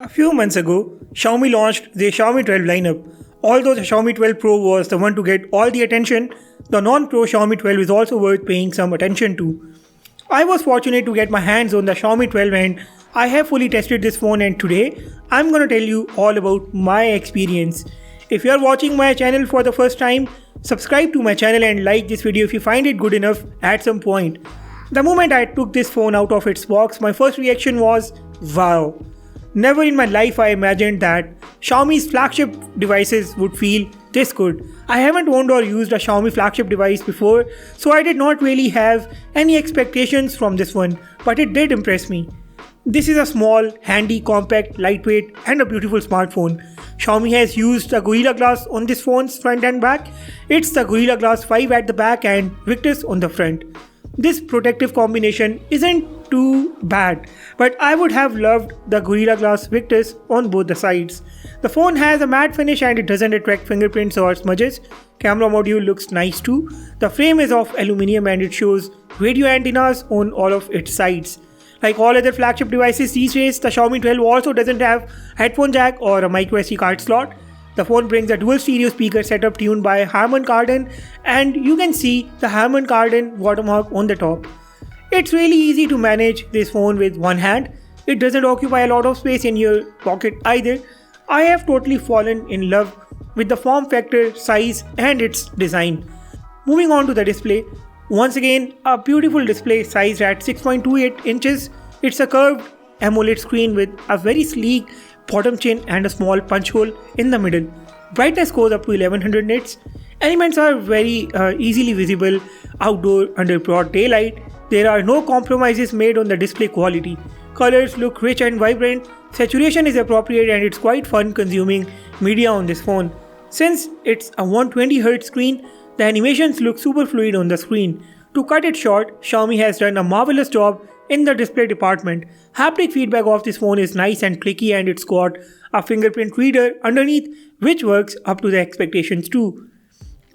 A few months ago, Xiaomi launched the Xiaomi 12 lineup. Although the Xiaomi 12 Pro was the one to get all the attention, the non-Pro Xiaomi 12 is also worth paying some attention to. I was fortunate to get my hands on the Xiaomi 12 and I have fully tested this phone, and today I'm gonna tell you all about my experience. If you are watching my channel for the first time, subscribe to my channel and like this video if you find it good enough at some point. The moment I took this phone out of its box, my first reaction was wow. Never in my life I imagined that Xiaomi's flagship devices would feel this good. I haven't owned or used a Xiaomi flagship device before, so I did not really have any expectations from this one, but it did impress me. This is a small, handy, compact, lightweight and a beautiful smartphone. Xiaomi has used the Gorilla Glass on this phone's front and back. It's the Gorilla Glass 5 at the back and Victus on the front. This protective combination isn't too bad, but I would have loved the Gorilla Glass Victus on both the sides. The phone has a matte finish and it doesn't attract fingerprints or smudges. Camera module looks nice too. The frame is of aluminum and it shows radio antennas on all of its sides. Like all other flagship devices these days, the Xiaomi 12 also doesn't have headphone jack or a micro SD card slot. The phone brings a dual stereo speaker setup tuned by Harman Kardon, and you can see the Harman Kardon watermark on the top. It's really easy to manage this phone with one hand. It doesn't occupy a lot of space in your pocket either. I have totally fallen in love with the form factor, size and its design. Moving on to the display. Once again, a beautiful display sized at 6.28 inches. It's a curved AMOLED screen with a very sleek bottom chin and a small punch hole in the middle. Brightness goes up to 1100 nits. Elements are very easily visible outdoor under broad daylight. There are no compromises made on the display quality. Colors look rich and vibrant. Saturation is appropriate and it's quite fun consuming media on this phone. Since it's a 120Hz screen, the animations look super fluid on the screen. To cut it short, Xiaomi has done a marvelous job in the display department. Haptic feedback of this phone is nice and clicky, and it's got a fingerprint reader underneath which works up to the expectations too.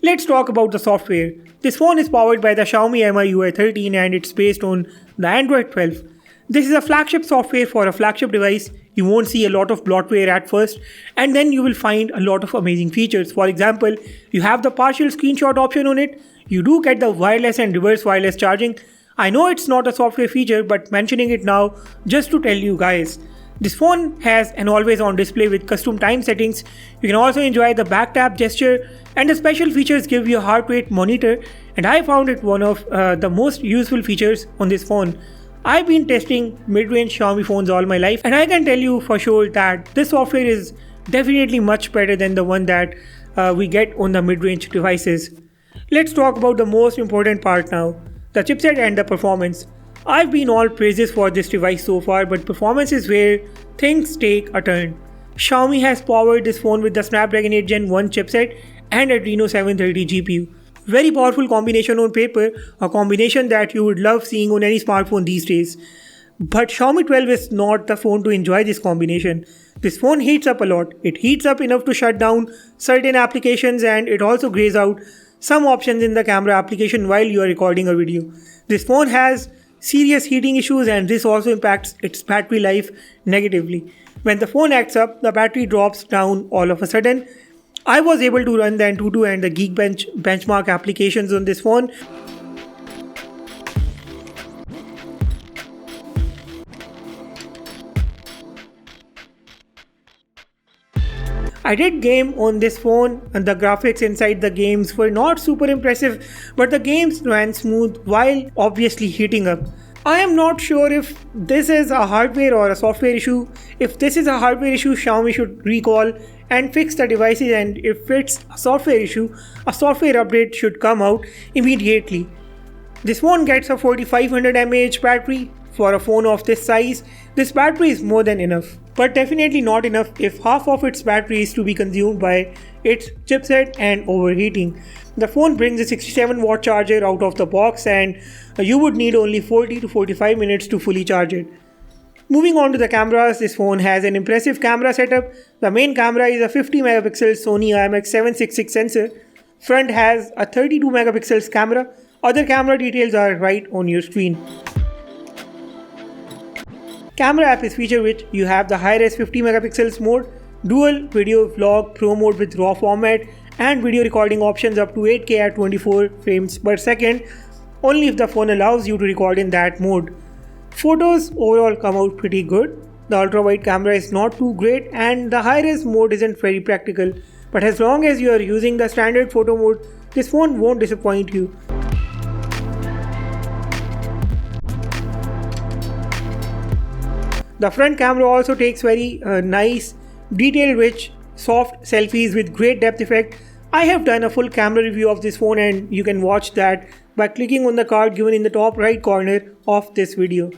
Let's talk about the software. This phone is powered by the Xiaomi MIUI 13 and it's based on the Android 12. This is a flagship software for a flagship device. You won't see a lot of bloatware at first, and then you will find a lot of amazing features. For example, you have the partial screenshot option on it. You do get the wireless and reverse wireless charging. I know it's not a software feature, but mentioning it now just to tell you guys. This phone has an always on display with custom time settings. You can also enjoy the back tap gesture, and the special features give you a heart rate monitor, and I found it one of the most useful features on this phone. I've been testing mid-range Xiaomi phones all my life, and I can tell you for sure that this software is definitely much better than the one that we get on the mid-range devices. Let's talk about the most important part now. The chipset and the performance. I've been all praises for this device so far, but performance is where things take a turn. Xiaomi has powered this phone with the Snapdragon 8 Gen 1 chipset and Adreno 730 GPU. Very powerful combination on paper, a combination that you would love seeing on any smartphone these days. But Xiaomi 12 is not the phone to enjoy this combination. This phone heats up a lot. It heats up enough to shut down certain applications, and it also grays out some options in the camera application while you are recording a video. This phone has serious heating issues, and this also impacts its battery life negatively. When the phone acts up, the battery drops down all of a sudden. I was able to run the Antutu and the Geekbench benchmark applications on this phone. I did game on this phone, and the graphics inside the games were not super impressive, but the games ran smooth while obviously heating up. I am not sure if this is a hardware or a software issue. If this is a hardware issue, Xiaomi should recall and fix the devices, and if it's a software issue, a software update should come out immediately. This phone gets a 4500 mAh battery. For a phone of this size, this battery is more than enough, but definitely not enough if half of its battery is to be consumed by its chipset and overheating. The phone brings a 67-watt charger out of the box, and you would need only 40 to 45 minutes to fully charge it. Moving on to the cameras, this phone has an impressive camera setup. The main camera is a 50 megapixel Sony IMX766 sensor. Front has a 32 megapixels camera. Other camera details are right on your screen. Camera app is feature rich. You have the high-res 50 megapixels mode, dual video vlog pro mode with RAW format, and video recording options up to 8K at 24 frames per second, only if the phone allows you to record in that mode. Photos overall come out pretty good. The ultra-wide camera is not too great and the high-res mode isn't very practical, but as long as you are using the standard photo mode, this phone won't disappoint you. The front camera also takes very nice, detail-rich, soft selfies with great depth effect. I have done a full camera review of this phone and you can watch that by clicking on the card given in the top right corner of this video.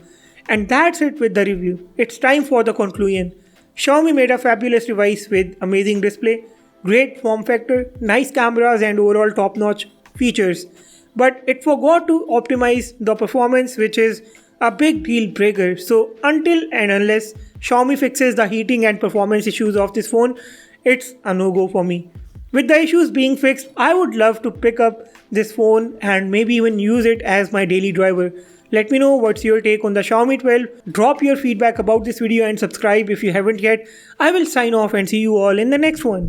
And that's it with the review. It's time for the conclusion. Xiaomi made a fabulous device with amazing display, great form factor, nice cameras and overall top-notch features. But it forgot to optimize the performance, which is a big deal breaker. So until and unless Xiaomi fixes the heating and performance issues of this phone, it's a no-go for me. With the issues being fixed, I would love to pick up this phone and maybe even use it as my daily driver. Let me know what's your take on the Xiaomi 12. Drop your feedback about this video and subscribe if you haven't yet. I will sign off and see you all in the next one.